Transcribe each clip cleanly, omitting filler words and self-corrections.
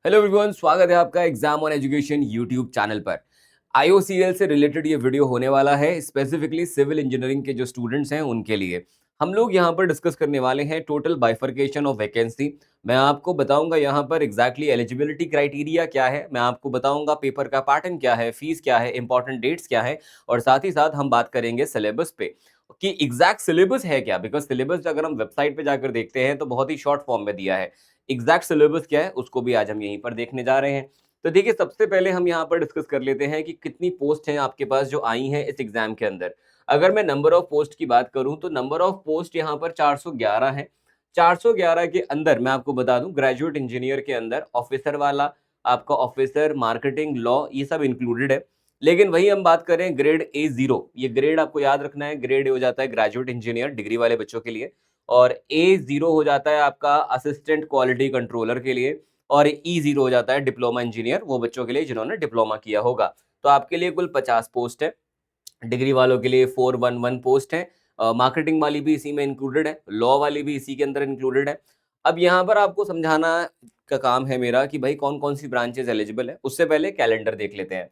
Hello everyone, स्वागत है आपका exam on education YouTube channel पर। आईओसीएल से रिलेटेड ये वीडियो होने वाला है, स्पेसिफिकली सिविल इंजीनियरिंग के जो स्टूडेंट्स हैं उनके लिए। हम लोग यहाँ पर डिस्कस करने वाले हैं टोटल बाइफर्केशन ऑफ वैकेंसी। मैं आपको बताऊंगा यहाँ पर एग्जैक्टली एलिजिबिलिटी क्राइटेरिया क्या है, मैं आपको बताऊंगा पेपर का पैटर्न क्या है, फीस क्या है, इंपॉर्टेंट डेट्स क्या है, और साथ ही साथ हम बात करेंगे सिलेबस पे कि एग्जैक्ट सिलेबस है क्या। बिकॉज सिलेबस अगर हम वेबसाइट पे जाकर देखते हैं तो बहुत ही शॉर्ट फॉर्म में दिया है। एग्जैक्ट सिलेबस क्या है उसको भी आज हम यहीं पर देखने जा रहे हैं। तो देखिए, सबसे पहले हम यहाँ पर डिस्कस कर लेते हैं कि कितनी पोस्ट हैं आपके पास जो आई हैं इस एग्जाम के अंदर। अगर मैं नंबर ऑफ पोस्ट की बात करूं तो नंबर ऑफ पोस्ट यहाँ पर 411 है। 411 के अंदर मैं आपको बता दूं, ग्रेजुएट इंजीनियर के अंदर ऑफिसर वाला, आपका ऑफिसर, मार्केटिंग, लॉ, ये सब इंक्लूडेड है। लेकिन वही हम बात करें ग्रेड A0, ये ग्रेड आपको याद रखना है। ग्रेड ए हो जाता है ग्रेजुएट इंजीनियर डिग्री वाले बच्चों के लिए, और A0 हो जाता है आपका असिस्टेंट क्वालिटी कंट्रोलर के लिए, और E0 हो जाता है डिप्लोमा इंजीनियर, वो बच्चों के लिए जिन्होंने डिप्लोमा किया होगा। तो आपके लिए कुल 50 पोस्ट है। डिग्री वालों के लिए 411 पोस्ट है। मार्केटिंग वाली भी इसी में इंक्लूडेड है, लॉ वाली भी इसी के अंदर इंक्लूडेड है। अब यहाँ पर आपको समझाना का काम है मेरा कि भाई कौन कौन सी ब्रांचेस एलिजिबल है। उससे पहले कैलेंडर देख लेते हैं।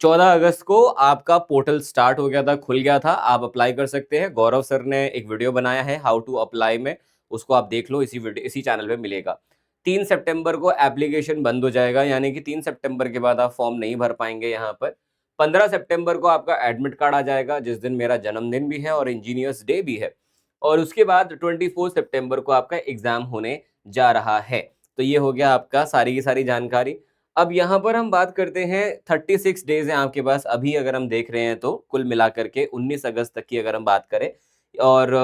14 अगस्त को आपका पोर्टल स्टार्ट हो गया था, खुल गया था, आप अप्लाई कर सकते हैं। गौरव सर ने एक वीडियो बनाया है हाउ टू अप्लाई में, उसको आप देख लो, इसी चैनल पे मिलेगा। 3 सितंबर को एप्लीकेशन बंद हो जाएगा, यानी कि 3 सितंबर के बाद आप फॉर्म नहीं भर पाएंगे यहाँ पर। 15 सितंबर को आपका एडमिट कार्ड आ जाएगा, जिस दिन मेरा जन्मदिन भी है और इंजीनियर्स डे भी है। और उसके बाद 24 सितंबर को आपका एग्जाम होने जा रहा है। तो ये हो गया आपका सारी की सारी जानकारी। अब यहाँ पर हम बात करते हैं, 36 डेज हैं आपके पास अभी, अगर हम देख रहे हैं तो कुल मिलाकर के 19 अगस्त तक की अगर हम बात करें। और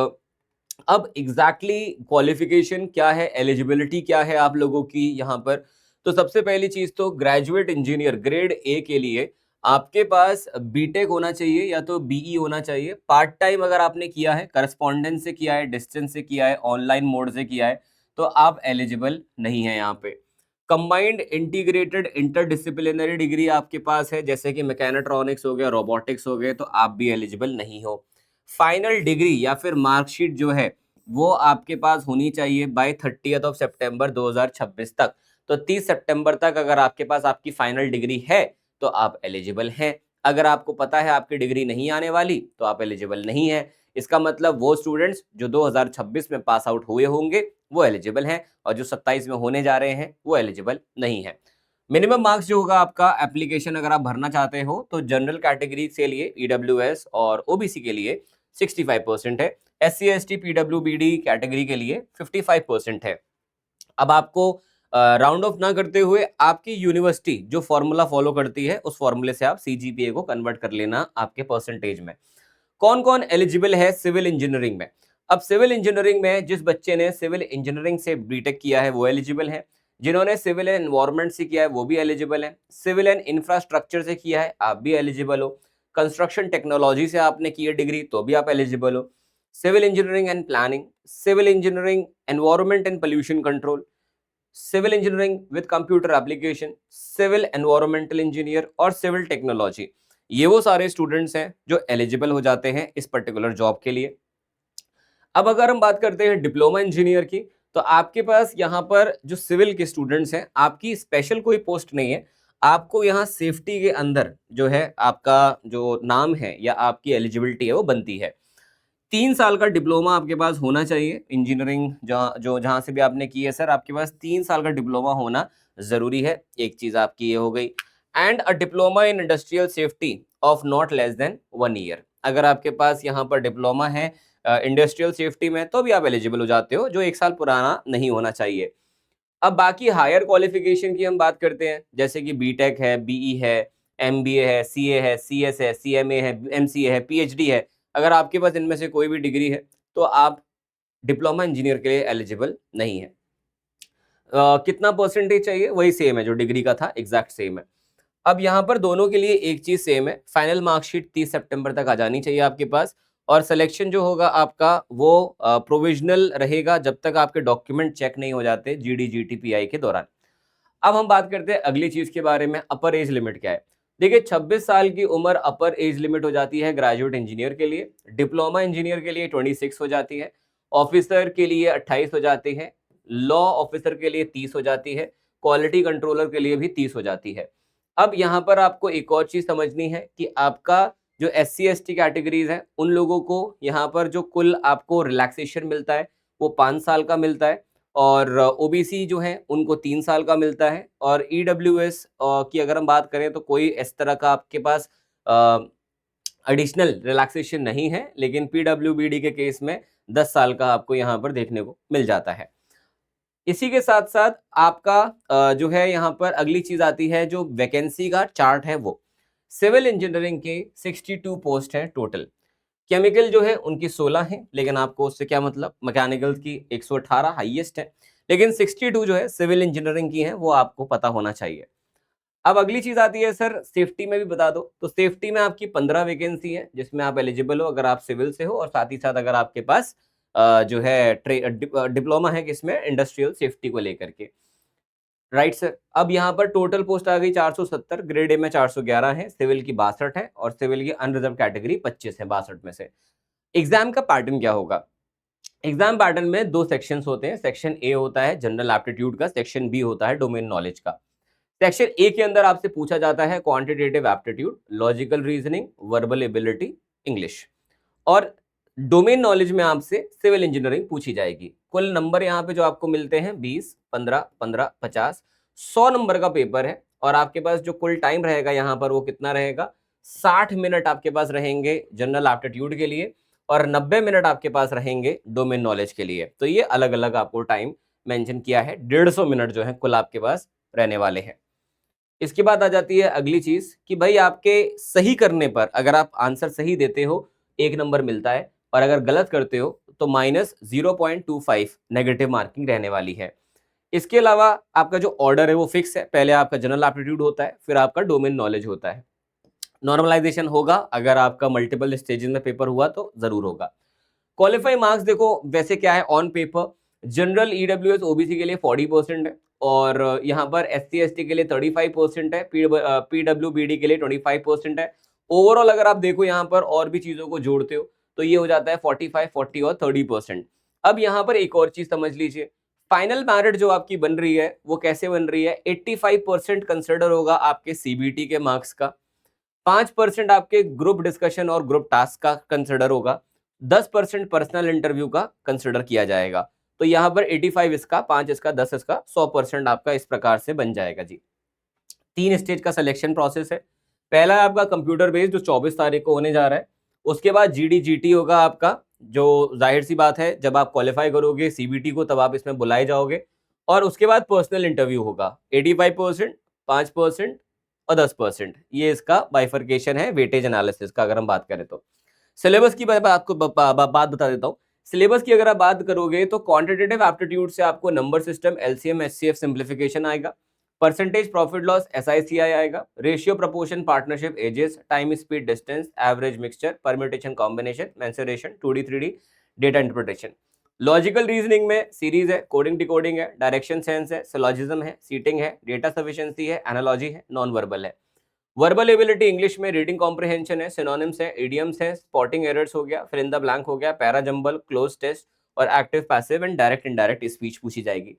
अब एग्जैक्टली क्वालिफिकेशन क्या है, एलिजिबिलिटी क्या है आप लोगों की यहाँ पर। तो सबसे पहली चीज तो ग्रेजुएट इंजीनियर ग्रेड ए के लिए आपके पास बीटेक होना चाहिए या तो बीई होना चाहिए। पार्ट टाइम अगर आपने किया है, करस्पॉन्डेंस से किया है, डिस्टेंस से किया है, ऑनलाइन मोड से किया है, तो आप एलिजिबल नहीं है यहाँ पे। कंबाइंड इंटीग्रेटेड इंटरडिसिप्लिनरी डिग्री आपके पास है, जैसे कि मैकेट्रॉनिक्स हो गया, रोबोटिक्स हो गए, तो आप भी एलिजिबल नहीं हो। फाइनल डिग्री या फिर मार्कशीट जो है वो आपके पास होनी चाहिए बाय 30 सितंबर 2026 तक। तो 30 सितंबर तक अगर आपके पास आपकी फाइनल डिग्री है तो आप एलिजिबल हैं। अगर आपको पता है आपकी डिग्री नहीं आने वाली तो आप एलिजिबल नहीं है। इसका मतलब वो स्टूडेंट्स जो 2026 में पास आउट हुए होंगे वो एलिजिबल हैं, और जो 27 में होने जा रहे हैं वो एलिजिबल नहीं है। मिनिमम मार्क्स जो होगा आपका, एप्लीकेशन अगर आप भरना चाहते हो तो जनरल कैटेगरी के लिए ईडब्ल्यूएस और ओबीसी के लिए 65% है। SC ST PWBD कैटेगरी के लिए 55% है। अब आपको राउंड ऑफ ना करते हुए आपकी यूनिवर्सिटी जो फॉर्मूला फॉलो करती है उस फॉर्मूले से आप CGPA को कन्वर्ट कर लेना आपके परसेंटेज में। कौन कौन एलिजिबल है सिविल इंजीनियरिंग में। अब सिविल इंजीनियरिंग में जिस बच्चे ने सिविल इंजीनियरिंग से बीटेक किया है वो एलिजिबल है। जिन्होंने सिविल एंड एनवायरमेंट से किया है वो भी एलिजिबल है। सिविल एंड इंफ्रास्ट्रक्चर से किया है आप भी एलिजिबल हो। कंस्ट्रक्शन टेक्नोलॉजी से आपने की है डिग्री तो भी आप एलिजिबल हो। Civil engineering and planning, civil engineering environment and pollution control, civil engineering with computer application, civil environmental engineer और सिविल टेक्नोलॉजी, ये वो सारे स्टूडेंट्स हैं जो एलिजिबल हो जाते हैं इस पर्टिकुलर जॉब के लिए। अब अगर हम बात करते हैं डिप्लोमा इंजीनियर की, तो आपके पास यहाँ पर जो सिविल के स्टूडेंट्स हैं, आपकी स्पेशल कोई पोस्ट नहीं है। आपको यहाँ सेफ्टी के अंदर जो है आपका जो नाम है या आपकी एलिजिबिलिटी है वो बनती है। 3 साल का डिप्लोमा आपके पास होना चाहिए। इंजीनियरिंग जहाँ से भी आपने की है सर, आपके पास 3 साल का डिप्लोमा होना जरूरी है। एक चीज आपकी ये हो गई। And a diploma in industrial safety of not less than 1 year, अगर आपके पास यहाँ पर डिप्लोमा है इंडस्ट्रियल सेफ्टी में तो भी आप एलिजिबल हो जाते हो, जो 1 साल पुराना नहीं होना चाहिए। अब बाकी हायर क्वालिफिकेशन की हम बात करते हैं, जैसे कि बीटेक है, बीई है, एमबीए है, सीए है, सीएस है, सीएमए है, एमसीए है, पीएचडी है। अगर आपके पास इनमें से कोई भी डिग्री है तो आप डिप्लोमा इंजीनियर के लिए एलिजिबल नहीं है। कितना परसेंटेज चाहिए, वही सेम है जो डिग्री का था, एग्जैक्ट सेम है। अब यहाँ पर दोनों के लिए एक चीज सेम है, फाइनल मार्कशीट 30 सितंबर तक आ जानी चाहिए आपके पास। और सिलेक्शन जो होगा आपका वो प्रोविजनल रहेगा जब तक आपके डॉक्यूमेंट चेक नहीं हो जाते जीडी जीटीपीआई के दौरान। अब हम बात करते हैं अगली चीज के बारे में, अपर एज लिमिट क्या है। देखिए, 26 साल की उम्र अपर एज लिमिट हो जाती है ग्रेजुएट इंजीनियर के लिए। डिप्लोमा इंजीनियर के लिए 26 हो जाती है। ऑफिसर के लिए 28 हो जाती है। लॉ ऑफिसर के लिए 30 हो जाती है। क्वालिटी कंट्रोलर के लिए भी 30 हो जाती है। अब यहाँ पर आपको एक और चीज समझनी है कि आपका जो SC ST कैटेगरीज है उन लोगों को यहाँ पर जो कुल आपको रिलैक्सेशन मिलता है वो 5 साल का मिलता है, और OBC जो है उनको 3 साल का मिलता है, और EWS की अगर हम बात करें तो कोई इस तरह का आपके पास एडिशनल रिलैक्सेशन नहीं है, लेकिन PWBD के केस में 10 साल का आपको यहाँ पर देखने को मिल जाता है। इसी के साथ साथ आपका जो है यहाँ पर अगली चीज आती है, जो वैकेंसी का चार्ट है वो सिविल इंजीनियरिंग के 62 पोस्ट है टोटल। केमिकल जो है उनकी 16 है, लेकिन आपको उससे क्या मतलब, मैकेनिकल की 118 हाईएस्ट है, लेकिन 62 जो है सिविल इंजीनियरिंग की है वो आपको पता होना चाहिए। अब अगली चीज आती है सर सेफ्टी में भी बता दो, तो सेफ्टी में आपकी 15 वैकेंसी है जिसमें आप एलिजिबल हो अगर आप सिविल से हो, और साथ ही साथ अगर आपके पास जो है डिप्लोमा है किसमें, इंडस्ट्रियल सेफ्टी को लेकर के। Right sir. अब यहाँ पर टोटल पोस्ट आ गई 470, ग्रेड ए में 411 है, सिविल की 62 है, और सिविल की अनरिजर्व कैटेगरी 25 है 62 में से। एग्जाम का पैटर्न क्या होगा? एग्जाम पैटर्न में दो सेक्शंस होते हैं। सेक्शन ए होता है जनरल एप्टीट्यूड का, सेक्शन बी होता है डोमेन नॉलेज का। सेक्शन ए के अंदर आपसे पूछा जाता है quantitative aptitude, logical reasoning, verbal ability, English, और डोमेन नॉलेज में आपसे सिविल इंजीनियरिंग पूछी जाएगी। कुल नंबर यहाँ पे जो आपको मिलते हैं 20, 15, 15, 50, 100 नंबर का पेपर है, और आपके पास जो कुल टाइम रहेगा यहाँ पर वो कितना रहेगा, 60 मिनट आपके पास रहेंगे जनरल एप्टीट्यूड के लिए, और 90 मिनट आपके पास रहेंगे डोमेन नॉलेज के लिए। तो ये अलग अलग आपको टाइम मेंशन किया है, 150 मिनट जो है कुल आपके पास रहने वाले हैं। इसके बाद आ जाती है अगली चीज कि भाई आपके सही करने पर अगर आप आंसर सही देते हो 1 नंबर मिलता है, और अगर गलत करते हो तो -0.25 नेगेटिव मार्किंग रहने वाली है। इसके अलावा आपका जो ऑर्डर है वो फिक्स है, पहले आपका जनरल एप्टीट्यूड होता है, फिर आपका डोमेन नॉलेज होता है। नॉर्मलाइजेशन होगा अगर आपका मल्टीपल स्टेजेस में पेपर हुआ तो जरूर होगा। क्वालिफाई मार्क्स देखो वैसे क्या है, on paper general EWS OBC के लिए 40% है, और यहाँ पर SC ST के लिए 35% है, PWBD के लिए 25% है। ओवरऑल अगर आप देखो यहाँ पर और भी चीजों को जोड़ते हो तो ये हो जाता है 45, 40 और 30%। अब यहाँ पर एक और चीज समझ लीजिए, फाइनल मेरिट जो आपकी बन रही है वो कैसे बन रही है, 85% कंसिडर होगा आपके CBT के मार्क्स का, 5% आपके ग्रुप डिस्कशन और ग्रुप टास्क का कंसिडर होगा, 10% पर्सनल इंटरव्यू का कंसिडर किया जाएगा। तो यहाँ पर 85 इसका, 5 इसका, 10 इसका, 100% आपका इस प्रकार से बन जाएगा जी। 3 स्टेज का सिलेक्शन प्रोसेस है। पहला है आपका कंप्यूटर बेस्ड जो 24 तारीख को होने जा रहा है। उसके बाद GD GT होगा आपका, जो जाहिर सी बात है जब आप क्वालिफाई करोगे CBT को तब आप इसमें बुलाए जाओगे। और उसके बाद पर्सनल इंटरव्यू होगा, 85%, 5% और 10%। ये इसका बाइफर्केशन है वेटेज एनालिसिस का अगर हम बात करें तो। सिलेबस की बात आपको बात बता देता हूँ। सिलेबस की अगर आप बात करोगे तो क्वांटिटेटिव एप्टीट्यूड से आपको number system, LCM HCF simplification आएगा, परसेंटेज प्रॉफिट लॉस SICI आएगा, ratio proportion partnership ages, time speed distance, average mixture, permutation combination, mensuration, 2D 3D, data interpretation. Logical reasoning में सीरीज है, कोडिंग डिकोडिंग है, direction sense है, syllogism है, seating है, data sufficiency है, analogy है, non verbal है। वर्बल एबिलिटी इंग्लिश में रीडिंग कॉम्प्रिहेंशन है, सिनोनिम्स है, इडियम्स है, स्पॉटिंग एरर्स हो गया, फिल इन द ब्लैंक हो गया, पैरा जंबल, क्लोज टेस्ट, और active passive and direct indirect speech पूछी जाएगी।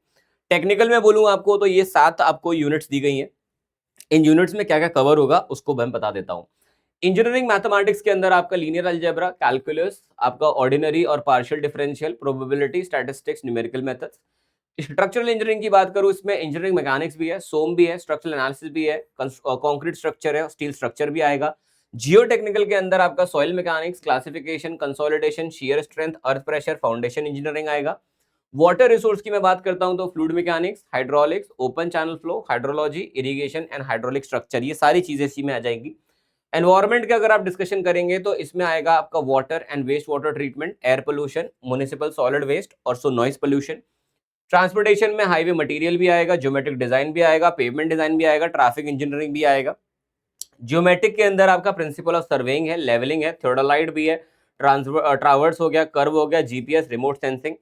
टेक्निकल में बोलूं आपको तो ये 7 आपको यूनिट्स दी गई हैं। इन यूनिट्स में क्या क्या कवर होगा उसको मैं बता देता हूँ। इंजीनियरिंग मैथमेटिक्स के अंदर आपका लीनियर अलजेब्रा, कैलकुलस, आपका ऑर्डिनरी और partial differential, probability, statistics, numerical methods. Structural engineering की बात करूं इसमें इंजीनियरिंग मैकेनिक्स भी है, सोम भी है, स्ट्रक्चरल एनालिसिस भी है, कंक्रीट स्ट्रक्चर है, स्टील स्ट्रक्चर भी आएगा। जियो टेक्निकल के अंदर आपका soil mechanics, classification, consolidation, shear strength, earth pressure, foundation engineering आएगा। वाटर रिसोर्स की मैं बात करता हूं तो fluid mechanics, hydraulics, open channel flow, hydrology, irrigation and hydraulic structure, ये सारी चीजें इसी में आ जाएंगी। एनवायरमेंट का अगर आप डिस्कशन करेंगे तो इसमें आएगा आपका water and waste water treatment, air pollution, municipal solid waste और सो नॉइज पोल्यूशन। ट्रांसपोर्टेशन में हाईवे मटेरियल भी आएगा, ज्योमेट्रिक डिजाइन भी आएगा, पेवमेंट डिजाइन भी आएगा, ट्रैफिक इंजीनियरिंग भी आएगा। ज्योमेट्रिक के अंदर आपका प्रिंसिपल ऑफ सर्वेइंग है, लेवलिंग है, थियोडोलाइट भी है, ट्रावर्स हो गया, कर्व हो गया, GPS, रिमोट सेंसिंग।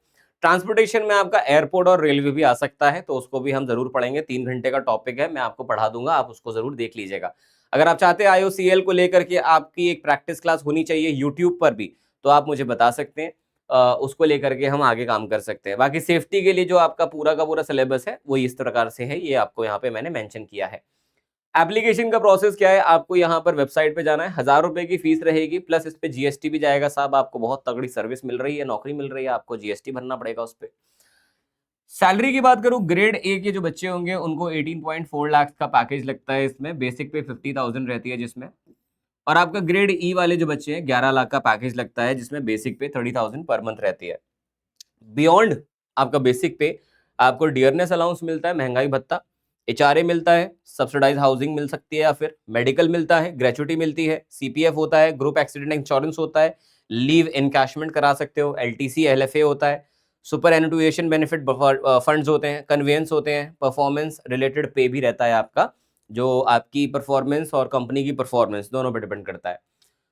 ट्रांसपोर्टेशन में आपका एयरपोर्ट और रेलवे भी आ सकता है, तो उसको भी हम जरूर पढ़ेंगे। 3 घंटे का टॉपिक है, मैं आपको पढ़ा दूंगा, आप उसको जरूर देख लीजिएगा। अगर आप चाहते हैं IOCL को लेकर के आपकी एक प्रैक्टिस क्लास होनी चाहिए यूट्यूब पर भी, तो आप मुझे बता सकते हैं। उसको लेकर के हम आगे काम कर सकते हैं। बाकी सेफ्टी के लिए जो आपका पूरा का पूरा सिलेबस है वो इस प्रकार से है, ये आपको यहाँ पे मैंने मेंशन किया है। एप्लीकेशन का प्रोसेस क्या है, आपको यहाँ पर वेबसाइट पे जाना है, 1000 रुपए की फीस रहेगी, प्लस इस पे जीएसटी भी जाएगा। साहब आपको बहुत तगड़ी सर्विस मिल रही है, नौकरी मिल रही है, आपको जीएसटी भरना पड़ेगा उस पे। सैलरी की बात करूं, ग्रेड ए के जो बच्चे होंगे उनको 18.4 लाख का पैकेज लगता है, इसमें बेसिक पे 50,000 रहती है जिसमें, और आपका ग्रेड ई वाले जो बच्चे हैं 11 लाख का पैकेज लगता है जिसमें बेसिक पे 30,000 पर मंथ रहती है। बियॉन्ड आपका बेसिक पे आपको डियरनेस अलाउंस मिलता है, महंगाई भत्ता, एचआरए मिलता है, सब्सिडाइज हाउसिंग मिल सकती है, या फिर मेडिकल मिलता है, ग्रेचुटी मिलती है, सीपीएफ होता है, ग्रुप एक्सीडेंट इंश्योरेंस होता है, लीव इनकैशमेंट करा सकते हो, एलटीसी एलएफए होता है, सुपर एनुटेशन बेनिफिट फंड्स होते हैं, कन्वेंस होते हैं, परफॉर्मेंस रिलेटेड पे भी रहता है आपका, जो आपकी परफॉर्मेंस और कंपनी की परफॉर्मेंस दोनों पे डिपेंड करता है।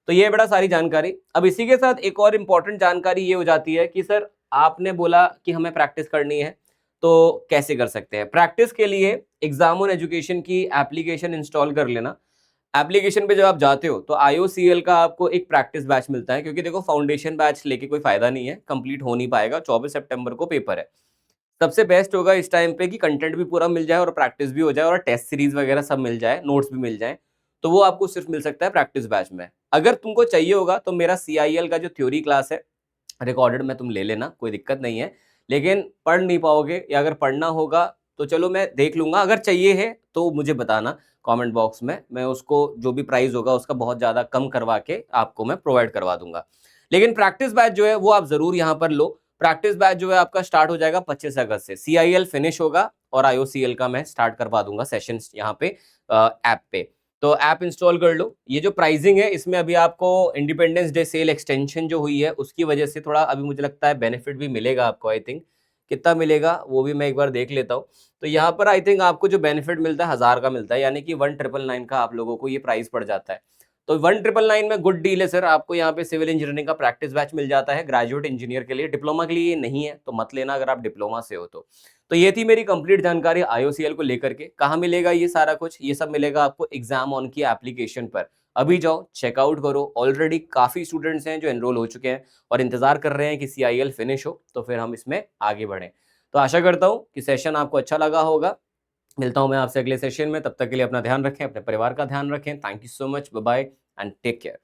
तो ये बड़ा सारी जानकारी। अब इसी के साथ एक और इम्पॉर्टेंट जानकारी ये हो जाती है कि सर आपने बोला कि हमें प्रैक्टिस करनी है, तो कैसे कर सकते हैं? प्रैक्टिस के लिए एग्जाम ऑन एजुकेशन की एप्लीकेशन इंस्टॉल कर लेना। एप्लीकेशन पे जब आप जाते हो तो आईओसीएल का आपको एक प्रैक्टिस बैच मिलता है, क्योंकि देखो फाउंडेशन बैच लेके कोई फायदा नहीं है, कंप्लीट हो नहीं पाएगा, 24 सितंबर को पेपर है। सबसे बेस्ट होगा इस टाइम पे कि कंटेंट भी पूरा मिल जाए और प्रैक्टिस भी हो जाए और टेस्ट सीरीज वगैरह सब मिल जाए, नोट्स भी मिल जाए, तो वो आपको सिर्फ मिल सकता है प्रैक्टिस बैच में। अगर तुमको चाहिए होगा तो मेरा सीआईएल का जो थ्योरी क्लास है रिकॉर्डेड में तुम ले लेना, कोई दिक्कत नहीं है। लेकिन पढ़ नहीं पाओगे या अगर पढ़ना होगा तो चलो मैं देख लूंगा, अगर चाहिए है तो मुझे बताना कमेंट बॉक्स में, मैं उसको जो भी प्राइस होगा उसका बहुत ज़्यादा कम करवा के आपको मैं प्रोवाइड करवा दूंगा। लेकिन प्रैक्टिस बैच जो है वो आप ज़रूर यहाँ पर लो। प्रैक्टिस बैच जो है आपका स्टार्ट हो जाएगा 25 अगस्त से, सीआईएल फिनिश होगा और आईओसीएल का मैं स्टार्ट करवा दूंगा सेशन यहाँ पे ऐप पे। तो ऐप इंस्टॉल कर लो। ये जो प्राइसिंग है इसमें अभी आपको इंडिपेंडेंस डे सेल एक्सटेंशन जो हुई है उसकी वजह से थोड़ा अभी मुझे लगता है बेनिफिट भी मिलेगा आपको। आई थिंक कितना मिलेगा वो भी मैं एक बार देख लेता हूँ। तो यहाँ पर आई थिंक आपको जो बेनिफिट मिलता है 1000 का मिलता है, यानी कि 1999 का आप लोगों को ये प्राइस पड़ जाता है। तो 1999 में गुड डील है सर। आपको यहाँ पे सिविल इंजीनियरिंग का प्रैक्टिस बैच मिल जाता है ग्रेजुएट इंजीनियर के लिए, डिप्लोमा के लिए ये नहीं है तो मत लेना अगर आप डिप्लोमा से हो तो ये थी मेरी कंप्लीट जानकारी आईओसीएल को लेकर के। कहाँ मिलेगा ये सारा कुछ? ये सब मिलेगा आपको एग्जाम ऑन की एप्लीकेशन पर। अभी जाओ चेकआउट करो। ऑलरेडी काफी स्टूडेंट्स हैं जो एनरोल हो चुके हैं और इंतजार कर रहे हैं कि सीआईएल फिनिश हो तो फिर हम इसमें आगे बढ़ें। तो आशा करता हूँ कि सेशन आपको अच्छा लगा होगा। मिलता हूँ मैं आपसे अगले सेशन में, तब तक के लिए अपना ध्यान रखें, अपने परिवार का ध्यान रखें। Thank you so much, bye bye and take care.